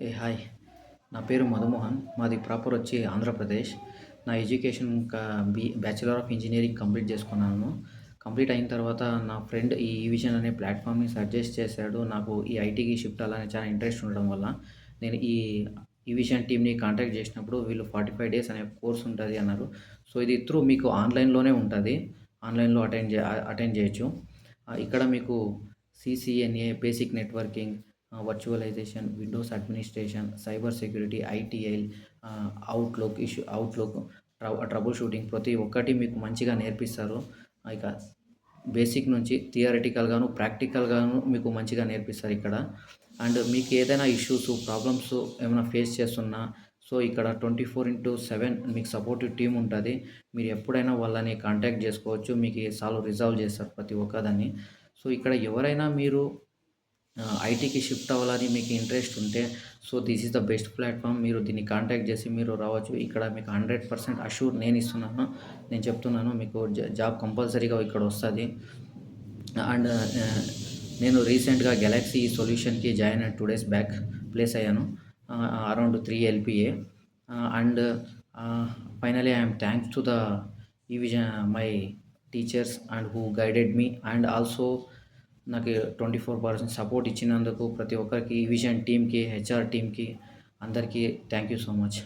Hi. నా పేరు మధుమోహన్. మాది ప్రాపర్ వచ్చి ఆంధ్రప్రదేశ్. నా education bachelor of engineering complete చేసుకున్నాను. కంప్లీట్ అయిన తర్వాత నా ఫ్రెండ్ ఈ విజన్ అనే ప్లాట్‌ఫామ్‌ని సజెస్ట్ చేశాడు. నాకు ఈ ఐటీకి షిఫ్ట్ అవ్వాలని చాలా ఇంట్రెస్ట్ ఉండడం వల్ల, నేను ఈ విజన్ టీమ్‌ని కాంటాక్ట్ చేసినప్పుడు వీళ్ళు 45 డేస్ అనే కోర్స్ ఉంటది అన్నారు. సో, ఇది మీకు ఆన్‌లైన్‌లోనే ఉంటది. ఆన్‌లైన్‌లో అటెండ్ చేయొచ్చు. ఇక్కడ మీకు CCNA, basic networking, virtualisation, Windows administration, cyber security, ITIL, Outlook, troubleshooting ప్రతి ఒక్కటి మీకు మంచిగా నేర్పిస్తారు. ఇక బేసిక్ నుంచి థియరిటికల్‌గాను, ప్రాక్టికల్‌గాను మీకు మంచిగా నేర్పిస్తారు ఇక్కడ. అండ్ మీకు ఏదైనా ఇష్యూస్, ప్రాబ్లమ్స్ ఏమైనా ఫేస్ చేస్తున్నా, సో, ఇక్కడ 24/7 మీకు సపోర్టివ్ టీమ్ ఉంటది. మీరు ఎప్పుడైనా వాళ్ళని కాంటాక్ట్ చేసుకోవచ్చు. మీకు రిజాల్వ్ చేస్తారు ప్రతి ఒక్కదాన్ని. సో, ఇక్కడ ఎవరైనా మీరు ఐటీకి షిఫ్ట్ అవ్వాలని మీకు ఇంట్రెస్ట్ ఉంటే, so, this is the best platform. మీరు దీన్ని కాంటాక్ట్ చేసి మీరు రావచ్చు. ఇక్కడ మీకు 100% అష్యూర్ నేనిస్తున్నాను. నేను చెప్తున్నాను మీకు జాబ్ కంపల్సరీగా ఇక్కడ వస్తది. అండ్ నేను రీసెంట్‌గా గెలాక్సీ సొల్యూషన్‌కి జాయిన్ అయిన 2 డేస్ బ్యాక్ ప్లేస్ అయ్యాను. Around 3 LPA. And finally I am thanks to the my teachers and who guided me. And also నాకు 24/7 సపోర్ట్ ఇచ్చినందుకు ప్రతి ఒక్కరికి, ఈ విజన్ టీమ్‌కి, హెచ్ఆర్ టీమ్‌కి అందరికీ థ్యాంక్ యూ సో మచ్.